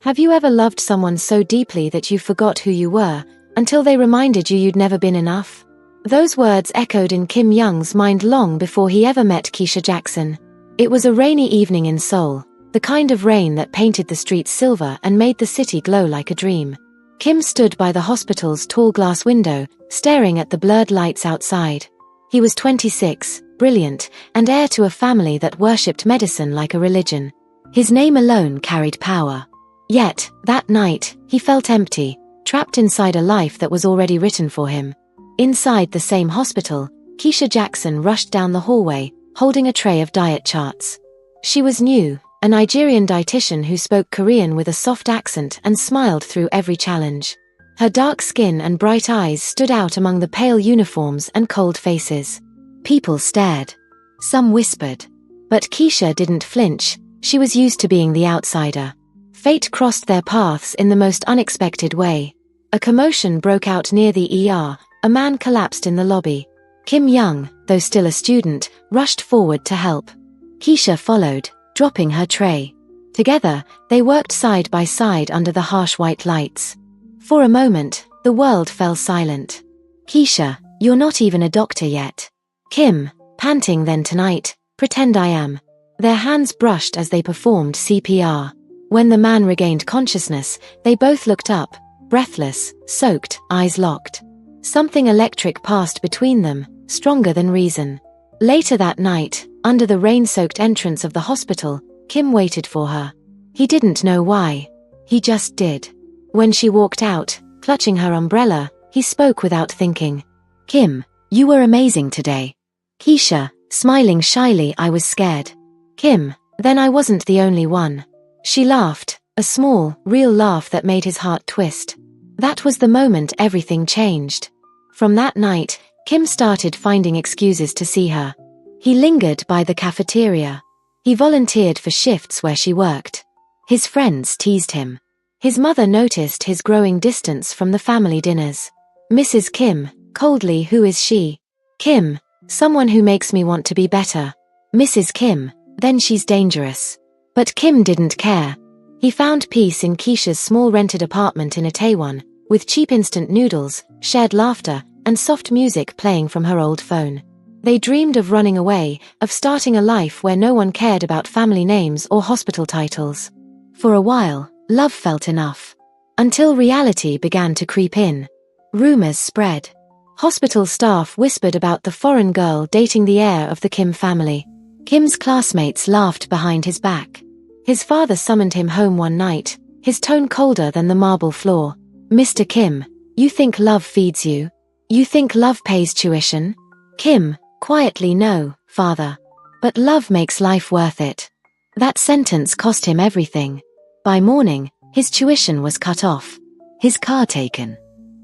Have you ever loved someone so deeply that you forgot who you were, until they reminded you you'd never been enough? Those words echoed in Kim Young's mind long before he ever met Keisha Jackson. It was a rainy evening in Seoul, the kind of rain that painted the streets silver and made the city glow like a dream. Kim stood by the hospital's tall glass window, staring at the blurred lights outside. He was 26, brilliant, and heir to a family that worshipped medicine like a religion. His name alone carried power. Yet, that night, he felt empty, trapped inside a life that was already written for him. Inside the same hospital, Keisha Jackson rushed down the hallway, holding a tray of diet charts. She was new, a Nigerian dietitian who spoke Korean with a soft accent and smiled through every challenge. Her dark skin and bright eyes stood out among the pale uniforms and cold faces. People stared. Some whispered. But Keisha didn't flinch. She was used to being the outsider. Fate crossed their paths in the most unexpected way. A commotion broke out near the ER. A man collapsed in the lobby. Kim Young, though still a student, rushed forward to help. Keisha followed, dropping her tray. Together, they worked side by side under the harsh white lights. For a moment, the world fell silent. Keisha, you're not even a doctor yet. Kim, panting then tonight, pretend I am. Their hands brushed as they performed CPR. When the man regained consciousness, they both looked up, breathless, soaked, eyes locked. Something electric passed between them, stronger than reason. Later that night, under the rain-soaked entrance of the hospital, Kim waited for her. He didn't know why. He just did. When she walked out, clutching her umbrella, he spoke without thinking. Kim, you were amazing today. Keisha, smiling shyly, I was scared. Kim, then I wasn't the only one. She laughed, a small, real laugh that made his heart twist. That was the moment everything changed. From that night, Kim started finding excuses to see her. He lingered by the cafeteria. He volunteered for shifts where she worked. His friends teased him. His mother noticed his growing distance from the family dinners. Mrs. Kim, coldly, who is she? Kim, someone who makes me want to be better. Mrs. Kim, then she's dangerous. But Kim didn't care. He found peace in Keisha's small rented apartment in Itaewon, with cheap instant noodles, shared laughter, and soft music playing from her old phone. They dreamed of running away, of starting a life where no one cared about family names or hospital titles. For a while, love felt enough. Until reality began to creep in. Rumors spread. Hospital staff whispered about the foreign girl dating the heir of the Kim family. Kim's classmates laughed behind his back. His father summoned him home one night, his tone colder than the marble floor. Mr. Kim, you think love feeds you? You think love pays tuition? Kim, quietly, no, father. But love makes life worth it. That sentence cost him everything. By morning, his tuition was cut off. His car taken.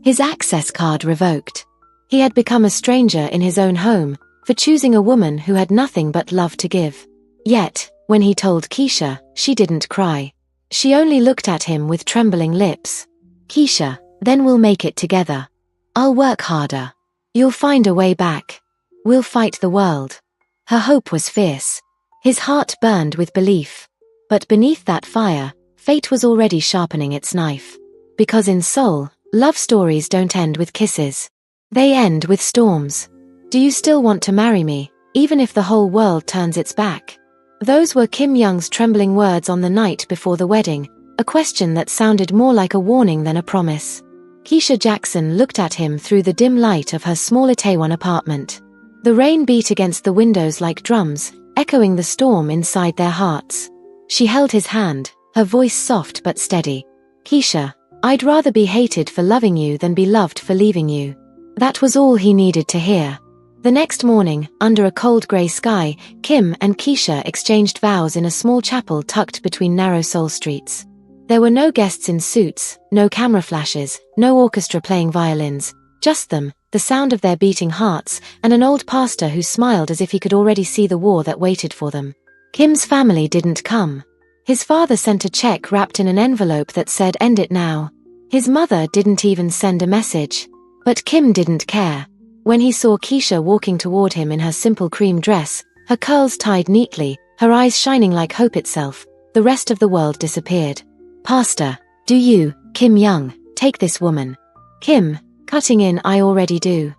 His access card revoked. He had become a stranger in his own home, for choosing a woman who had nothing but love to give. Yet, when he told Keisha, she didn't cry. She only looked at him with trembling lips. Keisha, then we'll make it together. I'll work harder. You'll find a way back. We'll fight the world. Her hope was fierce. His heart burned with belief. But beneath that fire, fate was already sharpening its knife. Because in Seoul, love stories don't end with kisses. They end with storms. Do you still want to marry me, even if the whole world turns its back? Those were Kim Young's trembling words on the night before the wedding, a question that sounded more like a warning than a promise. Keisha Jackson looked at him through the dim light of her small Itaewon apartment. The rain beat against the windows like drums, echoing the storm inside their hearts. She held his hand, her voice soft but steady. Keisha, I'd rather be hated for loving you than be loved for leaving you. That was all he needed to hear. The next morning, under a cold grey sky, Kim and Keisha exchanged vows in a small chapel tucked between narrow Seoul streets. There were no guests in suits, no camera flashes, no orchestra playing violins, just them, the sound of their beating hearts, and an old pastor who smiled as if he could already see the war that waited for them. Kim's family didn't come. His father sent a check wrapped in an envelope that said "End it now." His mother didn't even send a message. But Kim didn't care. When he saw Keisha walking toward him in her simple cream dress, her curls tied neatly, her eyes shining like hope itself, the rest of the world disappeared. Pastor, do you, Kim Young, take this woman? Kim, cutting in, I already do.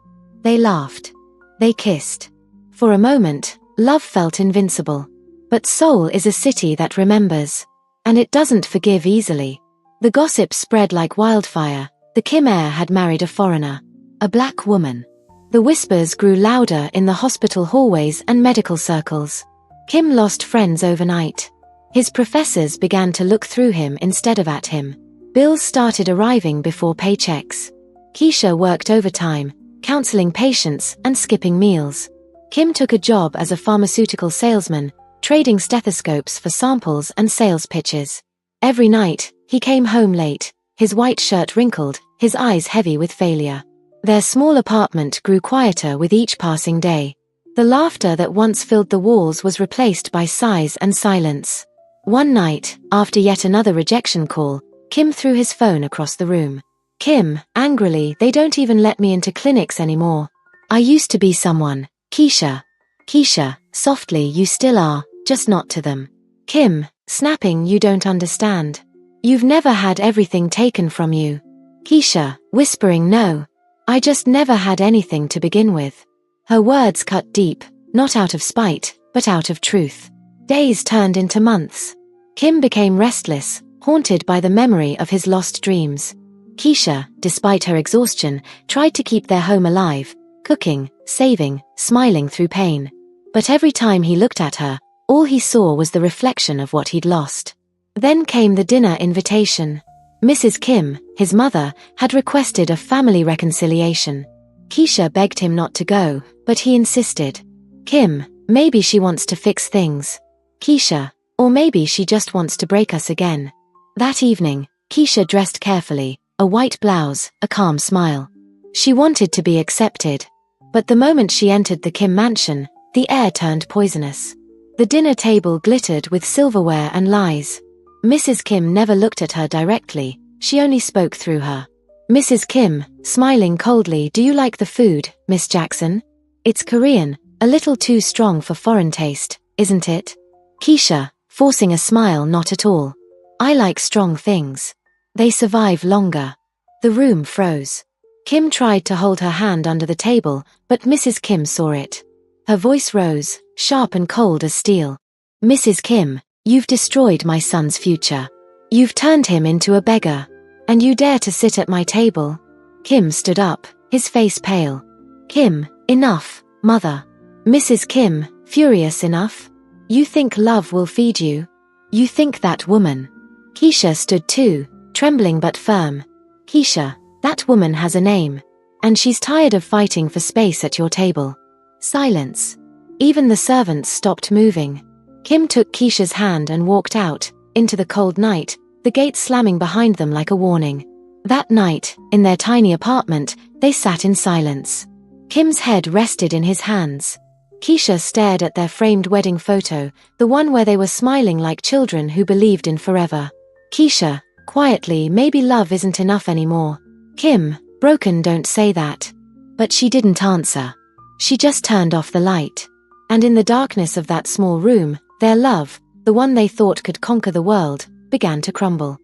They laughed. They kissed. For a moment, love felt invincible. But Seoul is a city that remembers. And it doesn't forgive easily. The gossip spread like wildfire. The Kim heir had married a foreigner. A black woman. The whispers grew louder in the hospital hallways and medical circles. Kim lost friends overnight. His professors began to look through him instead of at him. Bills started arriving before paychecks. Keisha worked overtime, counseling patients and skipping meals. Kim took a job as a pharmaceutical salesman, trading stethoscopes for samples and sales pitches. Every night, he came home late, his white shirt wrinkled, his eyes heavy with failure. Their small apartment grew quieter with each passing day. The laughter that once filled the walls was replaced by sighs and silence. One night, after yet another rejection call, Kim threw his phone across the room. Kim, angrily, they don't even let me into clinics anymore. I used to be someone. Keisha. Keisha, softly, you still are, just not to them. Kim, snapping, you don't understand. You've never had everything taken from you. Keisha, whispering, no. I just never had anything to begin with. Her words cut deep, not out of spite, but out of truth. Days turned into months. Kim became restless, haunted by the memory of his lost dreams. Keisha, despite her exhaustion, tried to keep their home alive, cooking, saving, smiling through pain. But every time he looked at her, all he saw was the reflection of what he'd lost. Then came the dinner invitation. Mrs. Kim, his mother, had requested a family reconciliation. Keisha begged him not to go, but he insisted. Kim, maybe she wants to fix things. Keisha, or maybe she just wants to break us again. That evening, Keisha dressed carefully, a white blouse, a calm smile. She wanted to be accepted. But the moment she entered the Kim mansion, the air turned poisonous. The dinner table glittered with silverware and lies. Mrs. Kim never looked at her directly, she only spoke through her. Mrs. Kim, smiling coldly, do you like the food, Miss Jackson? It's Korean, a little too strong for foreign taste, isn't it? Keisha, forcing a smile, not at all. I like strong things. They survive longer. The room froze. Kim tried to hold her hand under the table, but Mrs. Kim saw it. Her voice rose, sharp and cold as steel. Mrs. Kim, you've destroyed my son's future. You've turned him into a beggar. And you dare to sit at my table? Kim stood up, his face pale. Kim, enough, mother. Mrs. Kim, furious, enough? You think love will feed you? You think that woman? Keisha stood too, trembling but firm. Keisha, that woman has a name. And she's tired of fighting for space at your table. Silence. Even the servants stopped moving. Kim took Keisha's hand and walked out, into the cold night, the gate slamming behind them like a warning. That night, in their tiny apartment, they sat in silence. Kim's head rested in his hands. Keisha stared at their framed wedding photo, the one where they were smiling like children who believed in forever. Keisha, quietly, maybe love isn't enough anymore. Kim, broken, don't say that. But she didn't answer. She just turned off the light. And in the darkness of that small room, their love, the one they thought could conquer the world, began to crumble.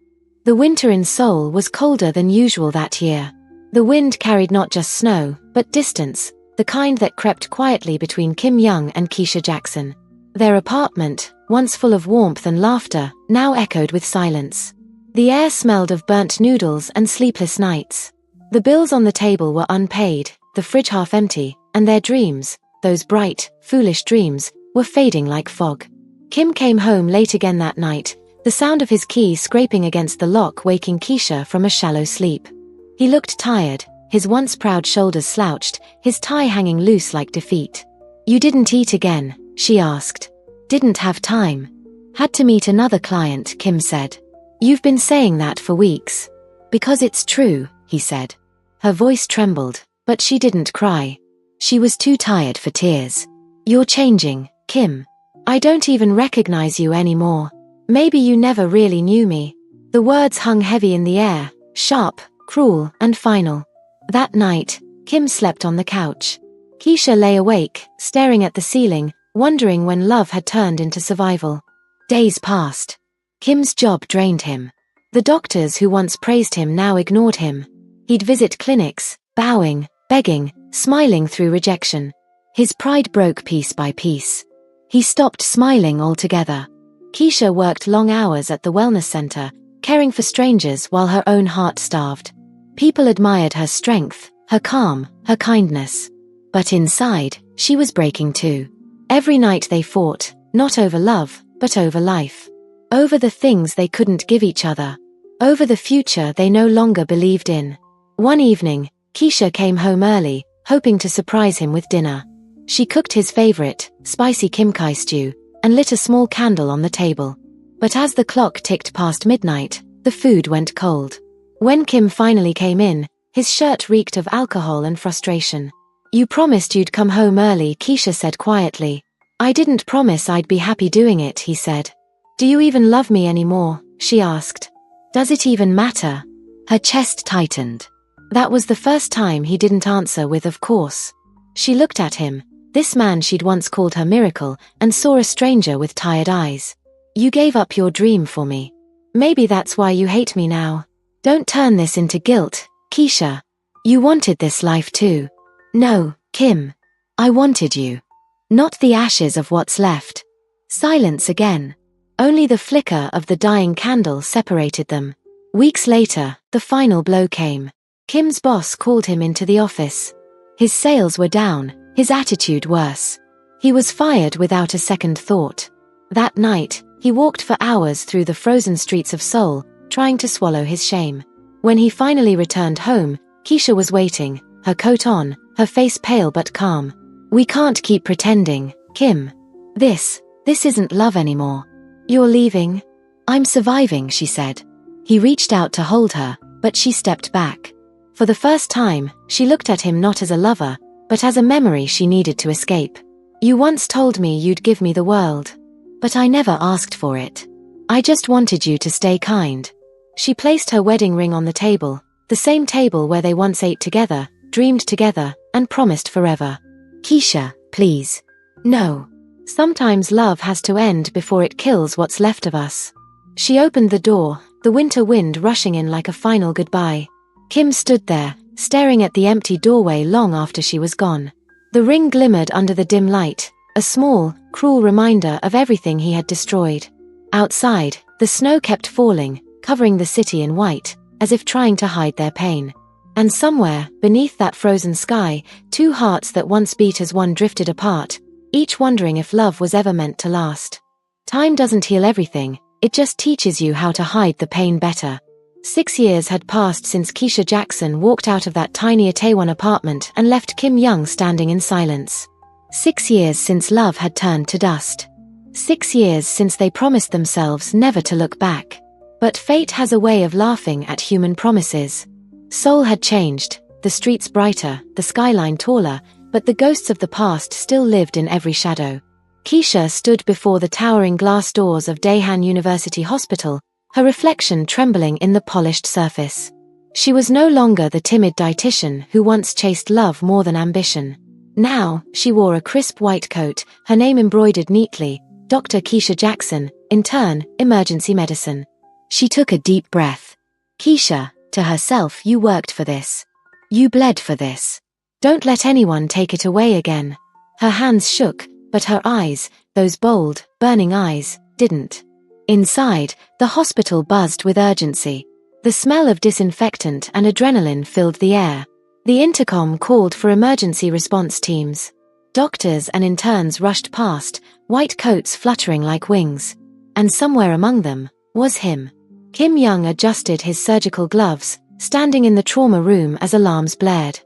The winter in Seoul was colder than usual that year. The wind carried not just snow, but distance, the kind that crept quietly between Kim Young and Keisha Jackson. Their apartment, once full of warmth and laughter, now echoed with silence. The air smelled of burnt noodles and sleepless nights. The bills on the table were unpaid, the fridge half empty, and their dreams, those bright, foolish dreams, were fading like fog. Kim came home late again that night, the sound of his key scraping against the lock waking Keisha from a shallow sleep. He looked tired, his once proud shoulders slouched, his tie hanging loose like defeat. You didn't eat again, she asked. Didn't have time. Had to meet another client, Kim said. You've been saying that for weeks. Because it's true, he said. Her voice trembled, but she didn't cry. She was too tired for tears. You're changing, Kim. I don't even recognize you anymore. Maybe you never really knew me. The words hung heavy in the air, sharp, cruel, and final. That night, Kim slept on the couch. Keisha lay awake, staring at the ceiling, wondering when love had turned into survival. Days passed. Kim's job drained him. The doctors who once praised him now ignored him. He'd visit clinics, bowing, begging, smiling through rejection. His pride broke piece by piece. He stopped smiling altogether. Keisha worked long hours at the wellness center, caring for strangers while her own heart starved. People admired her strength, her calm, her kindness. But inside, she was breaking too. Every night they fought, not over love, but over life. Over the things they couldn't give each other. Over the future they no longer believed in. One evening, Keisha came home early, hoping to surprise him with dinner. She cooked his favorite, spicy kimchi stew, and lit a small candle on the table. But as the clock ticked past midnight, the food went cold. When Kim finally came in, his shirt reeked of alcohol and frustration. "You promised you'd come home early," Keisha said quietly. "I didn't promise I'd be happy doing it," he said. "Do you even love me anymore?" she asked. "Does it even matter?" Her chest tightened. That was the first time he didn't answer with "of course." She looked at him, this man she'd once called her miracle, and saw a stranger with tired eyes. "You gave up your dream for me. Maybe that's why you hate me now. Don't turn this into guilt, Keisha. You wanted this life too." "No, Kim. I wanted you. Not the ashes of what's left." Silence again. Only the flicker of the dying candle separated them. Weeks later, the final blow came. Kim's boss called him into the office. His sales were down, his attitude worse. He was fired without a second thought. That night, he walked for hours through the frozen streets of Seoul, trying to swallow his shame. When he finally returned home, Keisha was waiting, her coat on, her face pale but calm. "We can't keep pretending, Kim. This isn't love anymore. You're leaving?" "I'm surviving," she said. He reached out to hold her, but she stepped back. For the first time, she looked at him not as a lover, but as a memory she needed to escape. "You once told me you'd give me the world. But I never asked for it. I just wanted you to stay kind." She placed her wedding ring on the table, the same table where they once ate together, dreamed together, and promised forever. "Keisha, please. No. Sometimes love has to end before it kills what's left of us." She opened the door, the winter wind rushing in like a final goodbye. Kim stood there, staring at the empty doorway long after she was gone. The ring glimmered under the dim light, a small, cruel reminder of everything he had destroyed. Outside, the snow kept falling, covering the city in white, as if trying to hide their pain. And somewhere, beneath that frozen sky, two hearts that once beat as one drifted apart, each wondering if love was ever meant to last. Time doesn't heal everything, it just teaches you how to hide the pain better. 6 years had passed since Keisha Jackson walked out of that tiny Itaewon apartment and left Kim Young standing in silence. 6 years since love had turned to dust. 6 years since they promised themselves never to look back. But fate has a way of laughing at human promises. Seoul had changed, the streets brighter, the skyline taller, but the ghosts of the past still lived in every shadow. Keisha stood before the towering glass doors of Daehan University Hospital, her reflection trembling in the polished surface. She was no longer the timid dietitian who once chased love more than ambition. Now, she wore a crisp white coat, her name embroidered neatly, Dr. Keisha Jackson, intern, emergency medicine. She took a deep breath. "Keisha," to herself, "you worked for this. You bled for this. Don't let anyone take it away again." Her hands shook, but her eyes, those bold, burning eyes, didn't. Inside, the hospital buzzed with urgency. The smell of disinfectant and adrenaline filled the air. The intercom called for emergency response teams. Doctors and interns rushed past, white coats fluttering like wings. And somewhere among them was him. Kim Young adjusted his surgical gloves, standing in the trauma room as alarms blared.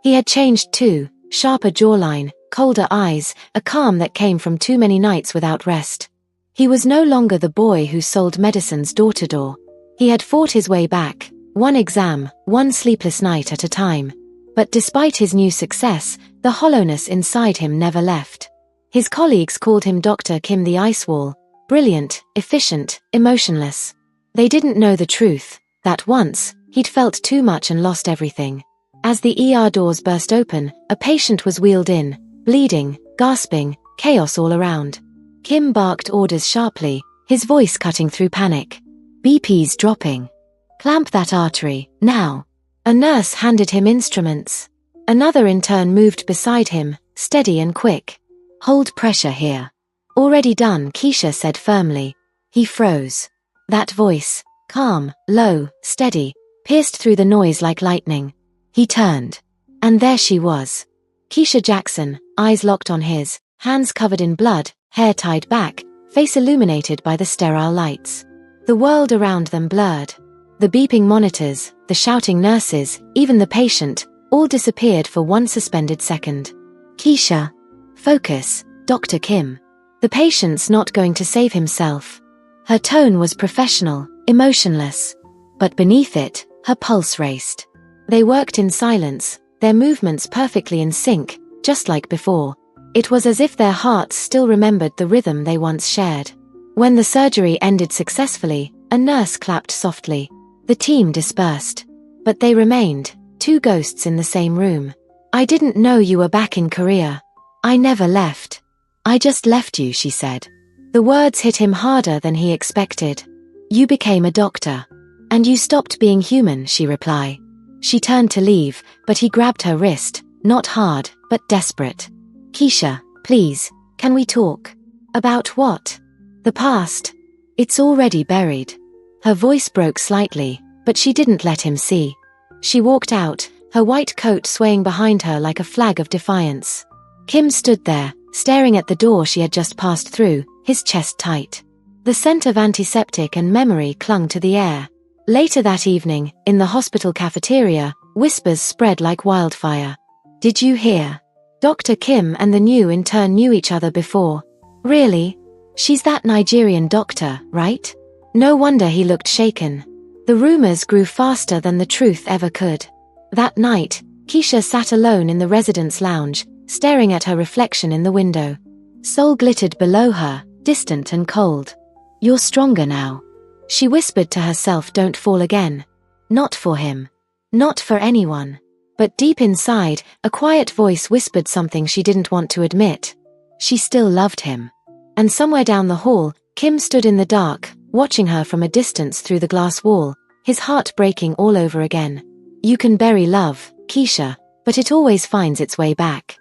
He had changed too, sharper jawline, colder eyes, a calm that came from too many nights without rest. He was no longer the boy who sold medicines door to door. He had fought his way back, one exam, one sleepless night at a time. But despite his new success, the hollowness inside him never left. His colleagues called him Dr. Kim the Ice Wall, brilliant, efficient, emotionless. They didn't know the truth, that once, he'd felt too much and lost everything. As the ER doors burst open, a patient was wheeled in, bleeding, gasping, chaos all around. Kim barked orders sharply, his voice cutting through panic. "BP's dropping. Clamp that artery, now. A nurse handed him instruments. Another intern moved beside him, steady and quick. Hold pressure here. Already done, Keisha said firmly. He froze. That voice, calm, low, steady, pierced through the noise like lightning. He turned. And there she was. Keisha Jackson, eyes locked on his, hands covered in blood, hair tied back, face illuminated by the sterile lights. The world around them blurred. The beeping monitors, the shouting nurses, even the patient, all disappeared for one suspended second. Keisha. Focus, Dr. Kim. The patient's not going to save himself. Her tone was professional, emotionless. But beneath it, her pulse raced. They worked in silence, their movements perfectly in sync, just like before. It was as if their hearts still remembered the rhythm they once shared. When the surgery ended successfully, a nurse clapped softly. The team dispersed. But they remained, two ghosts in the same room. I didn't know you were back in Korea. I never left. I just left you, she said. The words hit him harder than he expected. You became a doctor. And you stopped being human, she replied. She turned to leave, but he grabbed her wrist, not hard, but desperate. Keisha, please, can we talk? About what? The past. It's already buried. Her voice broke slightly, but she didn't let him see. She walked out, her white coat swaying behind her like a flag of defiance. Kim stood there, staring at the door she had just passed through, his chest tight. The scent of antiseptic and memory clung to the air. Later that evening, in the hospital cafeteria, whispers spread like wildfire. Did you hear? Dr. Kim and the new intern knew each other before. Really? She's that Nigerian doctor, right? No wonder he looked shaken. The rumors grew faster than the truth ever could. That night, Keisha sat alone in the residence lounge, staring at her reflection in the window. Seoul glittered below her, distant and cold. You're stronger now. She whispered to herself, don't fall again. Not for him. Not for anyone. But deep inside, a quiet voice whispered something she didn't want to admit. She still loved him. And somewhere down the hall, Kim stood in the dark, watching her from a distance through the glass wall, his heart breaking all over again. You can bury love, Keisha, but it always finds its way back.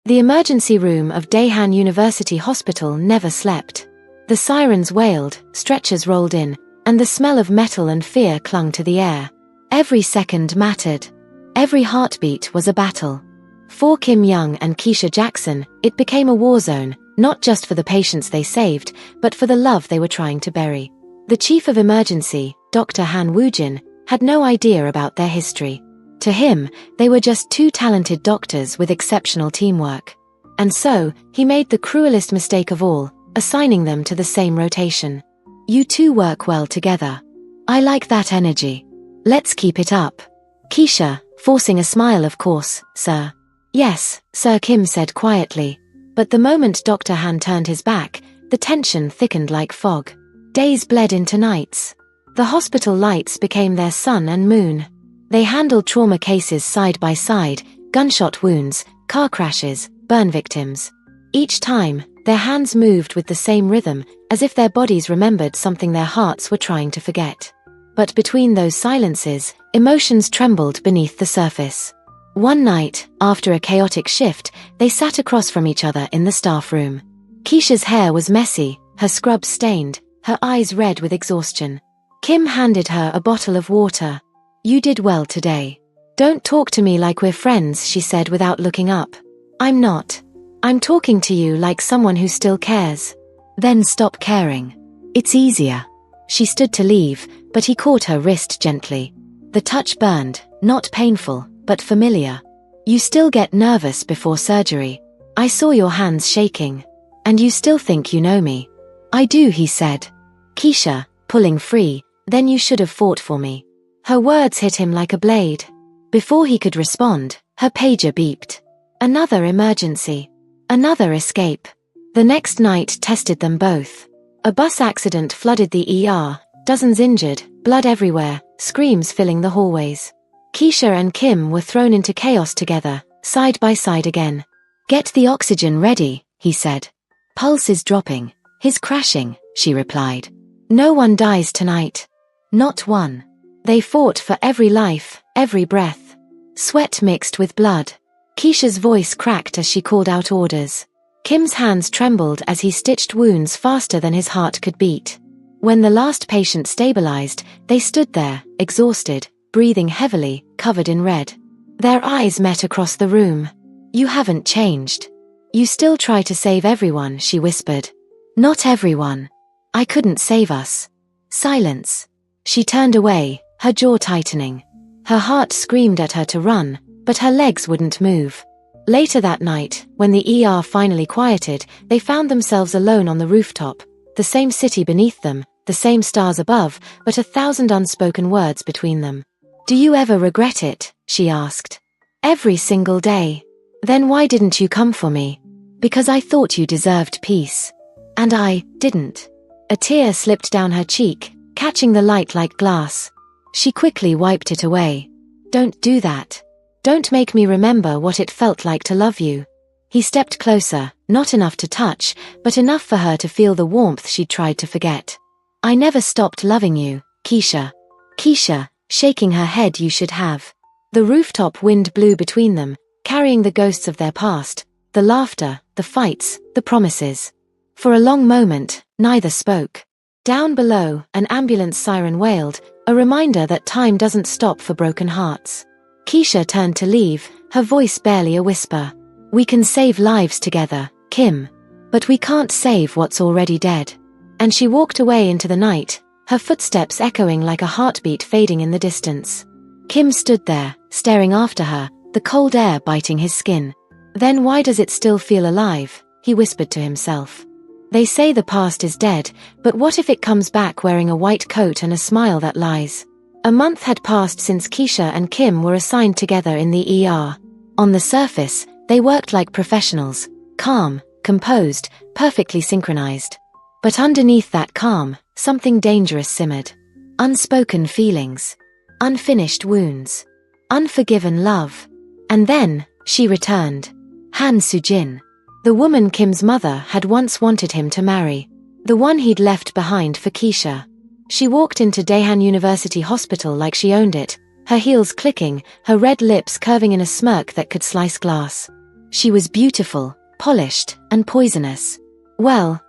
The emergency room of Daehan University Hospital never slept. The sirens wailed, stretchers rolled in, and the smell of metal and fear clung to the air. Every second mattered. Every heartbeat was a battle. For Kim Young and Keisha Jackson, it became a war zone, not just for the patients they saved, but for the love they were trying to bury. The chief of emergency, Dr. Han Woojin, had no idea about their history. To him, they were just two talented doctors with exceptional teamwork. And so, he made the cruelest mistake of all, assigning them to the same rotation. You two work well together. I like that energy. Let's keep it up. Keisha, forcing a smile, of course, sir. Yes, Sir, Kim said quietly. But the moment Dr. Han turned his back, the tension thickened like fog. Days bled into nights. The hospital lights became their sun and moon. They handled trauma cases side by side, gunshot wounds, car crashes, burn victims. Each time, their hands moved with the same rhythm, as if their bodies remembered something their hearts were trying to forget. But between those silences, emotions trembled beneath the surface. One night, after a chaotic shift, they sat across from each other in the staff room. Keisha's hair was messy, her scrub stained, her eyes red with exhaustion. Kim handed her a bottle of water. You did well today. Don't talk to me like we're friends, she said without looking up. I'm not. I'm talking to you like someone who still cares. Then stop caring. It's easier. She stood to leave, but he caught her wrist gently. The touch burned, not painful, but familiar. You still get nervous before surgery. I saw your hands shaking. And you still think you know me. I do, he said. Keisha, pulling free, then you should have fought for me. Her words hit him like a blade. Before he could respond, her pager beeped. Another emergency. Another escape. The next night tested them both. A bus accident flooded the ER, dozens injured, blood everywhere, screams filling the hallways. Keisha and Kim were thrown into chaos together, side by side again. Get the oxygen ready, he said. Pulse is dropping. His crashing, she replied. No one dies tonight. Not one. They fought for every life, every breath. Sweat mixed with blood. Keisha's voice cracked as she called out orders. Kim's hands trembled as he stitched wounds faster than his heart could beat. When the last patient stabilized, they stood there, exhausted, breathing heavily, covered in red. Their eyes met across the room. "You haven't changed. You still try to save everyone," she whispered. "Not everyone. I couldn't save us." Silence. She turned away, her jaw tightening. Her heart screamed at her to run, but her legs wouldn't move. Later that night, when the ER finally quieted, they found themselves alone on the rooftop. The same city beneath them, the same stars above, but 1,000 unspoken words between them. "Do you ever regret it?" she asked. "Every single day." "Then why didn't you come for me?" "Because I thought you deserved peace. And I didn't." A tear slipped down her cheek, catching the light like glass. She quickly wiped it away. "Don't do that. Don't make me remember what it felt like to love you." He stepped closer, not enough to touch, but enough for her to feel the warmth she'd tried to forget. "I never stopped loving you, Keisha." "Keisha," shaking her head, "you should have." The rooftop wind blew between them, carrying the ghosts of their past, the laughter, the fights, the promises. For a long moment, neither spoke. Down below, an ambulance siren wailed, a reminder that time doesn't stop for broken hearts. Keisha turned to leave, her voice barely a whisper. "We can save lives together, Kim. But we can't save what's already dead." And she walked away into the night, her footsteps echoing like a heartbeat fading in the distance. Kim stood there, staring after her, the cold air biting his skin. "Then why does it still feel alive?" he whispered to himself. "They say the past is dead, but what if it comes back wearing a white coat and a smile that lies?" A month had passed since Keisha and Kim were assigned together in the ER. On the surface, they worked like professionals, calm, composed, perfectly synchronized. But underneath that calm, something dangerous simmered. Unspoken feelings. Unfinished wounds. Unforgiven love. And then, she returned. Han Sujin. The woman Kim's mother had once wanted him to marry. The one he'd left behind for Keisha. She walked into Daehan University Hospital like she owned it, her heels clicking, her red lips curving in a smirk that could slice glass. She was beautiful, polished, and poisonous. Well,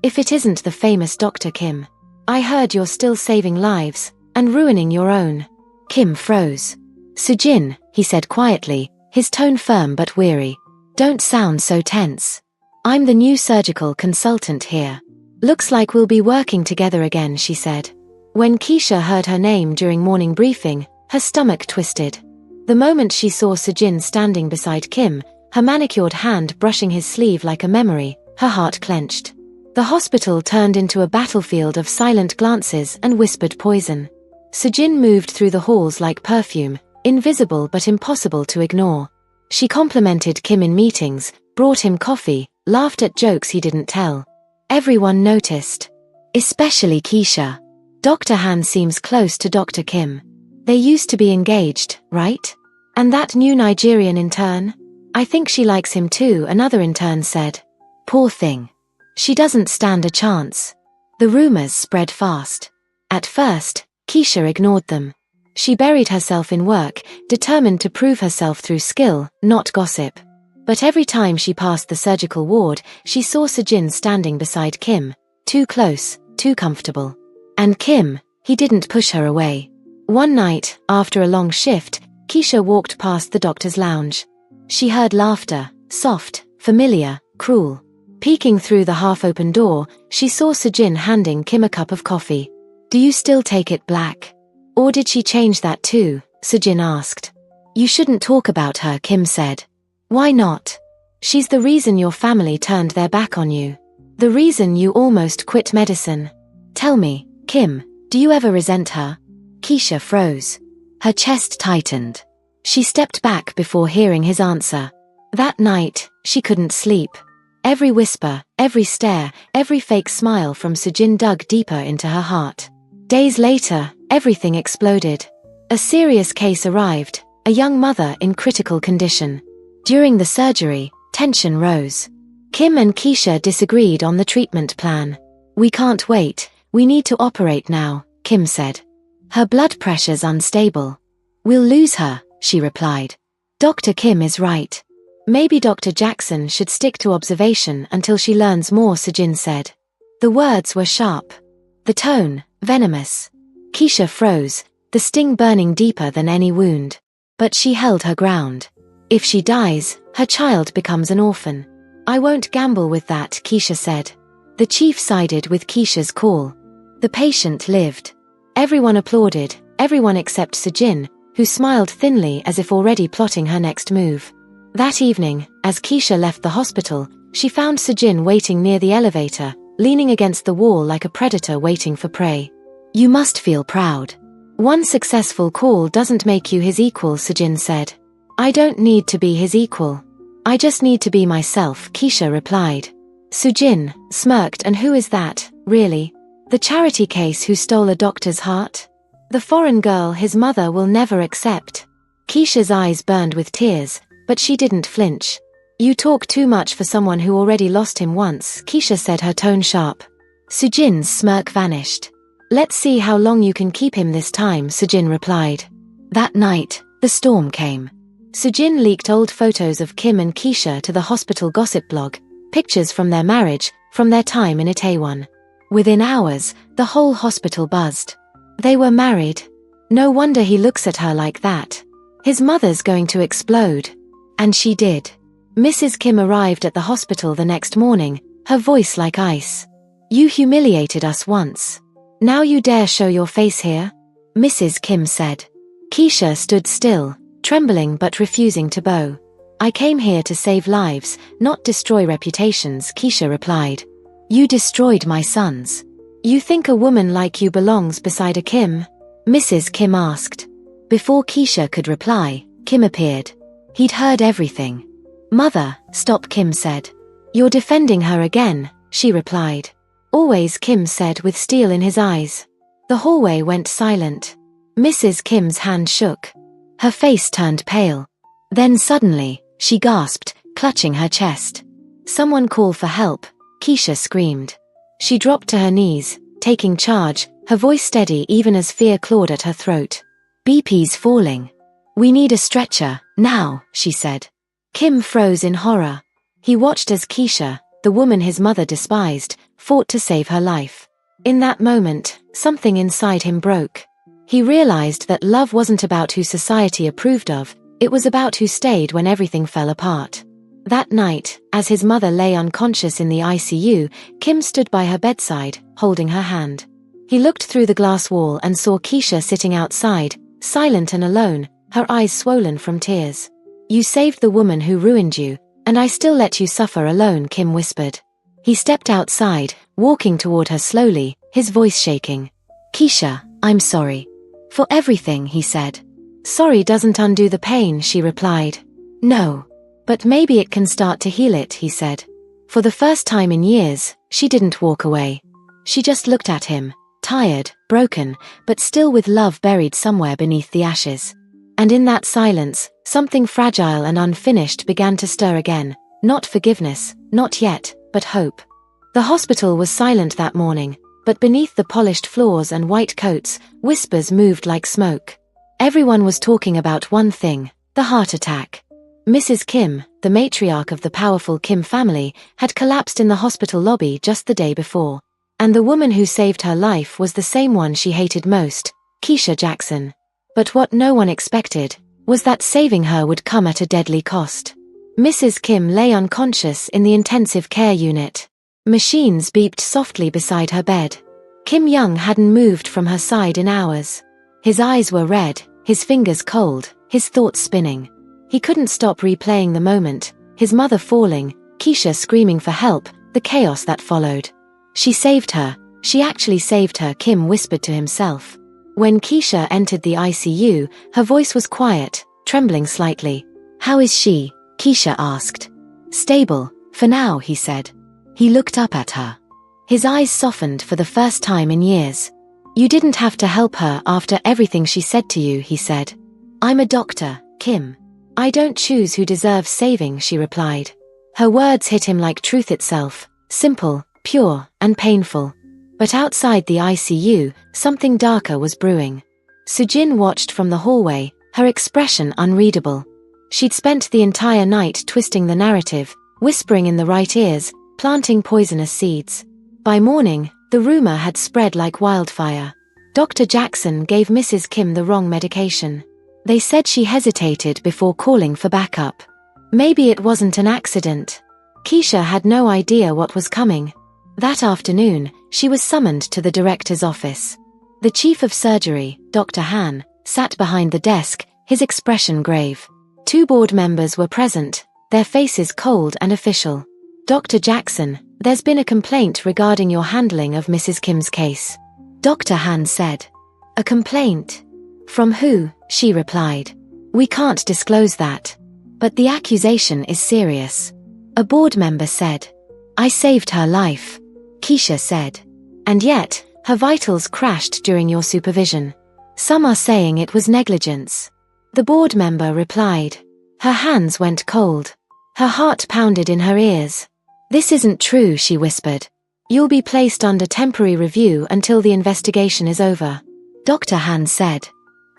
if it isn't the famous Dr. Kim. "I heard you're still saving lives, and ruining your own." Kim froze. "Sujin," he said quietly, his tone firm but weary. "Don't sound so tense. I'm the new surgical consultant here." "Looks like we'll be working together again," she said. When Keisha heard her name during morning briefing, her stomach twisted. The moment she saw Sujin standing beside Kim, her manicured hand brushing his sleeve like a memory, her heart clenched. The hospital turned into a battlefield of silent glances and whispered poison. Sujin moved through the halls like perfume, invisible but impossible to ignore. She complimented Kim in meetings, brought him coffee, laughed at jokes he didn't tell. Everyone noticed. Especially Keisha. Dr. Han seems close to Dr. Kim. They used to be engaged, right? And that new Nigerian intern? "I think she likes him too," another intern said. "Poor thing. She doesn't stand a chance." The rumors spread fast. At first, Keisha ignored them. She buried herself in work, determined to prove herself through skill, not gossip. But every time she passed the surgical ward, she saw Sujin standing beside Kim, too close, too comfortable. And Kim, he didn't push her away. One night, after a long shift, Keisha walked past the doctor's lounge. She heard laughter, soft, familiar, cruel. Peeking through the half-open door, she saw Sujin handing Kim a cup of coffee. "Do you still take it black? Or did she change that too?" Sujin asked. "You shouldn't talk about her," Kim said. "Why not? She's the reason your family turned their back on you. The reason you almost quit medicine. Tell me, Kim, do you ever resent her?" Keisha froze. Her chest tightened. She stepped back before hearing his answer. That night, she couldn't sleep. Every whisper, every stare, every fake smile from Sujin dug deeper into her heart. Days later, everything exploded. A serious case arrived, a young mother in critical condition. During the surgery, tension rose. Kim and Keisha disagreed on the treatment plan. "We can't wait, we need to operate now," Kim said. Her blood pressure's unstable. We'll lose her, she replied. Dr. Kim is right. Maybe Dr. Jackson should stick to observation until she learns more, Sejin said. The words were sharp. The tone, venomous. Keisha froze, the sting burning deeper than any wound. But she held her ground. If she dies, her child becomes an orphan. I won't gamble with that, Keisha said. The chief sided with Keisha's call. The patient lived. Everyone applauded, everyone except Sejin, who smiled thinly as if already plotting her next move. That evening, as Keisha left the hospital, she found Sejin waiting near the elevator, leaning against the wall like a predator waiting for prey. You must feel proud. One successful call doesn't make you his equal, Sejin said. I don't need to be his equal. I just need to be myself, Keisha replied. Sejin smirked. And who is that, really? The charity case who stole a doctor's heart? The foreign girl his mother will never accept. Keisha's eyes burned with tears, but she didn't flinch. You talk too much for someone who already lost him once, Keisha said, her tone sharp. Sejin's smirk vanished. Let's see how long you can keep him this time, Sejin replied. That night, the storm came. Sejin leaked old photos of Kim and Keisha to the hospital gossip blog, pictures from their marriage, from their time in Itaewon. Within hours, the whole hospital buzzed. They were married. No wonder he looks at her like that. His mother's going to explode. And she did. Mrs. Kim arrived at the hospital the next morning, her voice like ice. You humiliated us once. Now you dare show your face here? Mrs. Kim said. Keisha stood still, trembling but refusing to bow. I came here to save lives, not destroy reputations, Keisha replied. You destroyed my sons. You think a woman like you belongs beside a Kim? Mrs. Kim asked. Before Keisha could reply, Kim appeared. He'd heard everything. Mother, stop, Kim said. You're defending her again, she replied. Always, Kim said with steel in his eyes. The hallway went silent. Mrs. Kim's hand shook. Her face turned pale. Then suddenly, she gasped, clutching her chest. Someone call for help, Keisha screamed. She dropped to her knees, taking charge, her voice steady even as fear clawed at her throat. BP's falling. We need a stretcher, now, she said. Kim froze in horror. He watched as Keisha, the woman his mother despised, fought to save her life. In that moment, something inside him broke. He realized that love wasn't about who society approved of, it was about who stayed when everything fell apart. That night, as his mother lay unconscious in the ICU, Kim stood by her bedside, holding her hand. He looked through the glass wall and saw Keisha sitting outside, silent and alone, her eyes swollen from tears. You saved the woman who ruined you, and I still let you suffer alone, Kim whispered. He stepped outside, walking toward her slowly, his voice shaking. Keisha, I'm sorry. For everything, he said. Sorry doesn't undo the pain, she replied. No. But maybe it can start to heal it, he said. For the first time in years, she didn't walk away. She just looked at him, tired, broken, but still with love buried somewhere beneath the ashes. And in that silence, something fragile and unfinished began to stir again. Not forgiveness, not yet, but hope. The hospital was silent that morning, but beneath the polished floors and white coats, whispers moved like smoke. Everyone was talking about one thing, the heart attack. Mrs. Kim, the matriarch of the powerful Kim family, had collapsed in the hospital lobby just the day before. And the woman who saved her life was the same one she hated most, Keisha Jackson. But what no one expected was that saving her would come at a deadly cost. Mrs. Kim lay unconscious in the intensive care unit. Machines beeped softly beside her bed. Kim Young hadn't moved from her side in hours. His eyes were red, his fingers cold, his thoughts spinning. He couldn't stop replaying the moment, his mother falling, Keisha screaming for help, the chaos that followed. She saved her, she actually saved her, Kim whispered to himself. When Keisha entered the ICU, her voice was quiet, trembling slightly. How is she? Keisha asked. Stable, for now, he said. He looked up at her. His eyes softened for the first time in years. You didn't have to help her after everything she said to you, he said. I'm a doctor, Kim. I don't choose who deserves saving, she replied. Her words hit him like truth itself, simple, pure, and painful. But outside the ICU, something darker was brewing. Sujin watched from the hallway, her expression unreadable. She'd spent the entire night twisting the narrative, whispering in the right ears, planting poisonous seeds. By morning, the rumor had spread like wildfire. Dr. Jackson gave Mrs. Kim the wrong medication. They said she hesitated before calling for backup. Maybe it wasn't an accident. Keisha had no idea what was coming. That afternoon, she was summoned to the director's office. The chief of surgery, Dr. Han, sat behind the desk, his expression grave. 2 board members were present, their faces cold and official. Dr. Jackson, there's been a complaint regarding your handling of Mrs. Kim's case. Dr. Han said. A complaint? From who? She replied. We can't disclose that. But the accusation is serious. A board member said. I saved her life. Keisha said. And yet, her vitals crashed during your supervision. Some are saying it was negligence. The board member replied. Her hands went cold. Her heart pounded in her ears. This isn't true, she whispered. You'll be placed under temporary review until the investigation is over. Dr. Han said.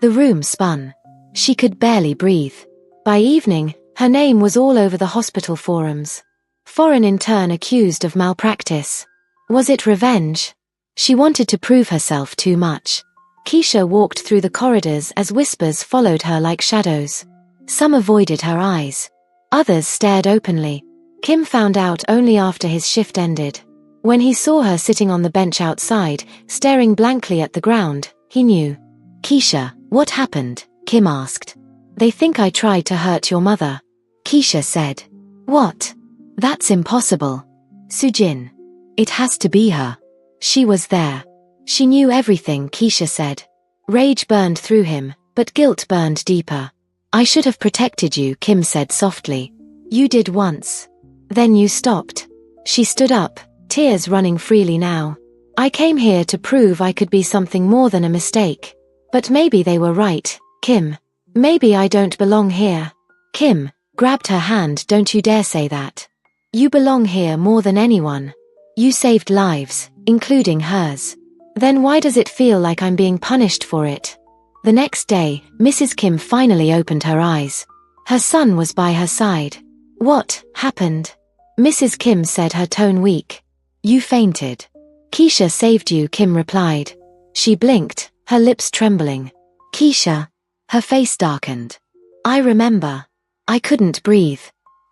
The room spun. She could barely breathe. By evening, her name was all over the hospital forums. Foreign intern accused of malpractice. Was it revenge? She wanted to prove herself too much. Keisha walked through the corridors as whispers followed her like shadows. Some avoided her eyes. Others stared openly. Kim found out only after his shift ended. When he saw her sitting on the bench outside, staring blankly at the ground, he knew. Keisha, what happened? Kim asked. They think I tried to hurt your mother. Keisha said. What? That's impossible. Sujin. It has to be her. She was there. She knew everything, Keisha said. Rage burned through him, but guilt burned deeper. I should have protected you, Kim said softly. You did once. Then you stopped. She stood up, tears running freely now. I came here to prove I could be something more than a mistake. But maybe they were right, Kim. Maybe I don't belong here. Kim grabbed her hand. Don't you dare say that. You belong here more than anyone. You saved lives, including hers. Then why does it feel like I'm being punished for it? The next day, Mrs. Kim finally opened her eyes. Her son was by her side. What happened? Mrs. Kim said, her tone weak. You fainted. Keisha saved you, Kim replied. She blinked, her lips trembling. Keisha. Her face darkened. I remember. I couldn't breathe.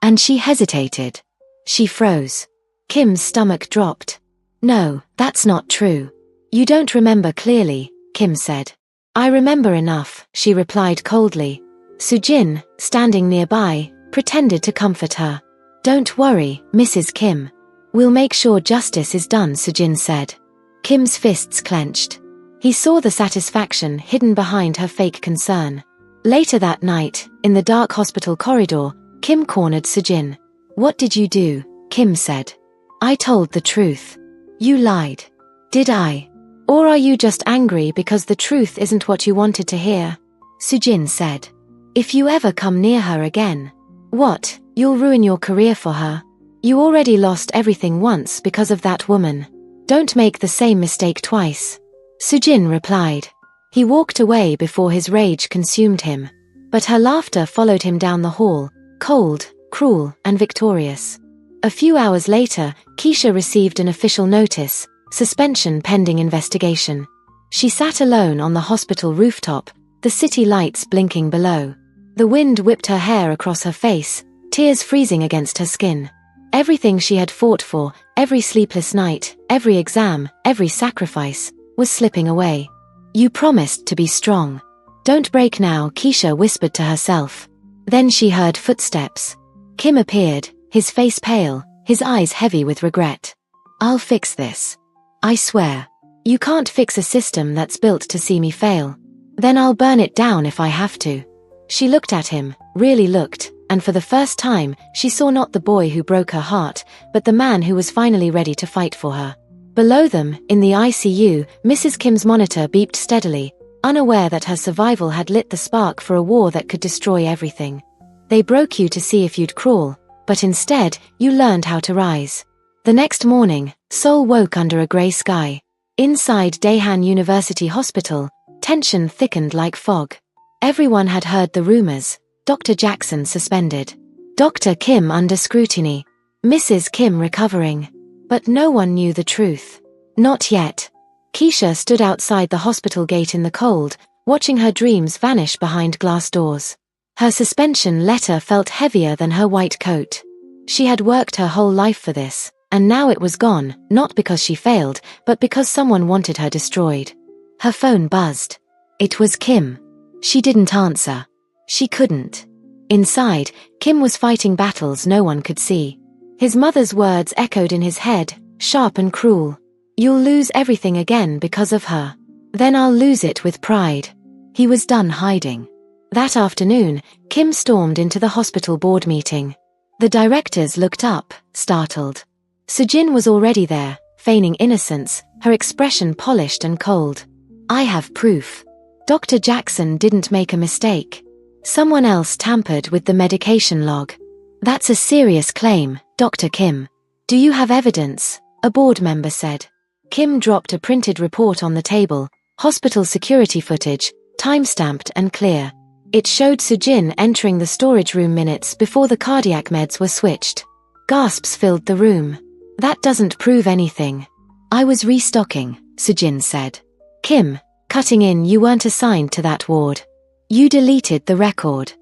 And she hesitated. She froze. Kim's stomach dropped. No, that's not true. You don't remember clearly, Kim said. I remember enough, she replied coldly. Sujin, standing nearby, pretended to comfort her. Don't worry, Mrs. Kim. We'll make sure justice is done, Sujin said. Kim's fists clenched. He saw the satisfaction hidden behind her fake concern. Later that night, in the dark hospital corridor, Kim cornered Sujin. What did you do? Kim said. I told the truth. You lied. Did I? Or are you just angry because the truth isn't what you wanted to hear? Sujin said. If you ever come near her again. What? You'll ruin your career for her. You already lost everything once because of that woman. Don't make the same mistake twice. Sujin replied. He walked away before his rage consumed him. But her laughter followed him down the hall, cold, cruel, and victorious. A few hours later, Keisha received an official notice, suspension pending investigation. She sat alone on the hospital rooftop, the city lights blinking below. The wind whipped her hair across her face, tears freezing against her skin. Everything she had fought for, every sleepless night, every exam, every sacrifice, was slipping away. You promised to be strong. Don't break now, Keisha whispered to herself. Then she heard footsteps. Kim appeared, his face pale, his eyes heavy with regret. I'll fix this. I swear. You can't fix a system that's built to see me fail. Then I'll burn it down if I have to. She looked at him, really looked, and for the first time, she saw not the boy who broke her heart, but the man who was finally ready to fight for her. Below them, in the ICU, Mrs. Kim's monitor beeped steadily, unaware that her survival had lit the spark for a war that could destroy everything. They broke you to see if you'd crawl, but instead, you learned how to rise. The next morning, Seoul woke under a grey sky. Inside Daehan University Hospital, Tension thickened like fog. Everyone had heard the rumors. Dr. Jackson suspended. Dr. Kim under scrutiny. Mrs. Kim recovering. But no one knew the truth. Not yet. Keisha stood outside the hospital gate in the cold, watching her dreams vanish behind glass doors. Her suspension letter felt heavier than her white coat. She had worked her whole life for this, and now it was gone, not because she failed, but because someone wanted her destroyed. Her phone buzzed. It was Kim. She didn't answer. She couldn't. Inside, Kim was fighting battles no one could see. His mother's words echoed in his head, sharp and cruel. "You'll lose everything again because of her. Then I'll lose it with pride." He was done hiding. That afternoon, Kim stormed into the hospital board meeting. The directors looked up, startled. Sujin was already there, feigning innocence, her expression polished and cold. "I have proof. Dr. Jackson didn't make a mistake. Someone else tampered with the medication log." "That's a serious claim, Dr. Kim. Do you have evidence?" a board member said. Kim dropped a printed report on the table, hospital security footage, time-stamped and clear. It showed Sujin entering the storage room minutes before the cardiac meds were switched. Gasps filled the room. "That doesn't prove anything." "I was restocking," Sujin said. "Kim, cutting in, you weren't assigned to that ward. You deleted the record.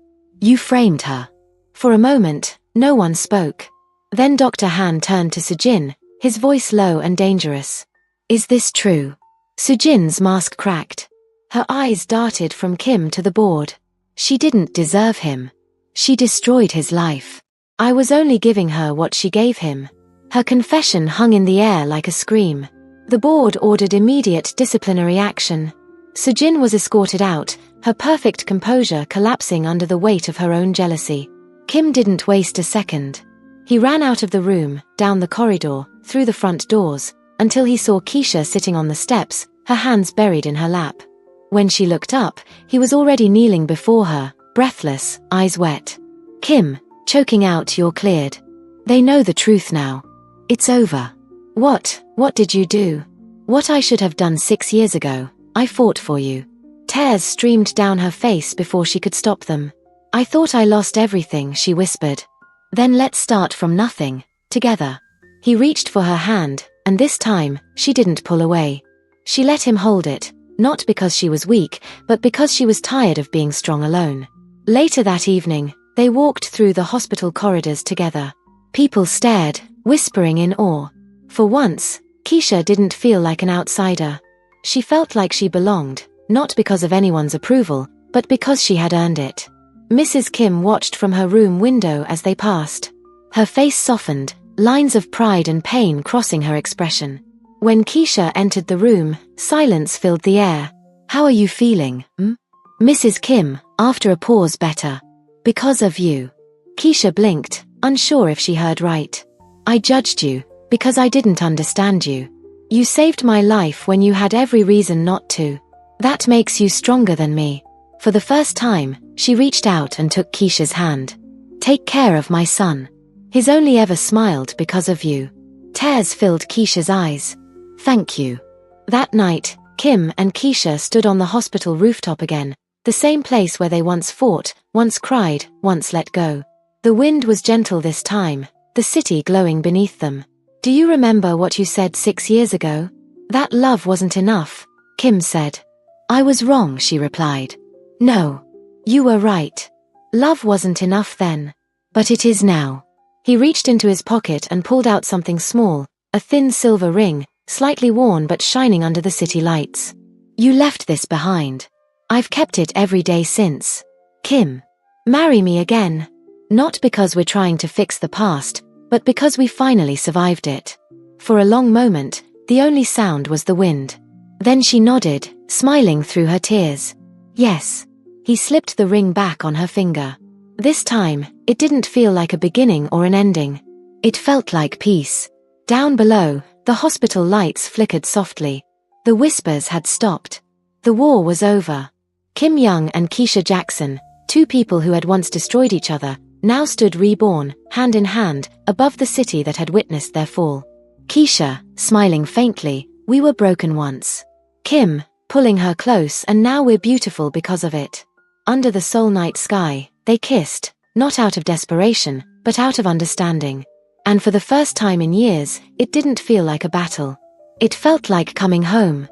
You framed her." For a moment, no one spoke. Then Dr. Han turned to Sujin, his voice low and dangerous. "Is this true?" Sujin's mask cracked. Her eyes darted from Kim to the board. She didn't deserve him. She destroyed his life. I was only giving her what she gave him. Her confession hung in the air like a scream. The board ordered immediate disciplinary action. Sujin was escorted out, her perfect composure collapsing under the weight of her own jealousy. Kim didn't waste a second. He ran out of the room, down the corridor, through the front doors, until he saw Keisha sitting on the steps, her hands buried in her lap. When she looked up, he was already kneeling before her, breathless, eyes wet. "Kim," choking out, "you're cleared. They know the truth now. It's over." What did you do?" "What I should have done 6 years ago. I fought for you." Tears streamed down her face before she could stop them. "I thought I lost everything," she whispered. "Then let's start from nothing, together." He reached for her hand, and this time, she didn't pull away. She let him hold it, not because she was weak, but because she was tired of being strong alone. Later that evening, they walked through the hospital corridors together. People stared, whispering in awe. For once, Keisha didn't feel like an outsider. She felt like she belonged, not because of anyone's approval, but because she had earned it. Mrs. Kim watched from her room window as they passed. Her face softened, lines of pride and pain crossing her expression. When Keisha entered the room, silence filled the air. "How are you feeling, Mrs. Kim, after a pause, "Better. Because of you." Keisha blinked, unsure if she heard right. "I judged you, because I didn't understand you. You saved my life when you had every reason not to. That makes you stronger than me." For the first time, she reached out and took Keisha's hand. "Take care of my son. He's only ever smiled because of you." Tears filled Keisha's eyes. "Thank you." That night, Kim and Keisha stood on the hospital rooftop again, the same place where they once fought, once cried, once let go. The wind was gentle this time, the city glowing beneath them. "Do you remember what you said 6 years ago? That love wasn't enough," Kim said. "I was wrong," she replied. "No. You were right. Love wasn't enough then. But it is now." He reached into his pocket and pulled out something small, a thin silver ring, slightly worn but shining under the city lights. "You left this behind. I've kept it every day since. Kim, marry me again. Not because we're trying to fix the past, but because we finally survived it." For a long moment, the only sound was the wind. Then she nodded, smiling through her tears. "Yes." He slipped the ring back on her finger. This time, it didn't feel like a beginning or an ending. It felt like peace. Down below, the hospital lights flickered softly. The whispers had stopped. The war was over. Kim Young and Keisha Jackson, two people who had once destroyed each other, now stood reborn, hand in hand, above the city that had witnessed their fall. Keisha, smiling faintly, "We were broken once." Kim, pulling her close, and now we're beautiful because of it. Under the soul night sky, they kissed, not out of desperation, but out of understanding. And for the first time in years, it didn't feel like a battle. It felt like coming home.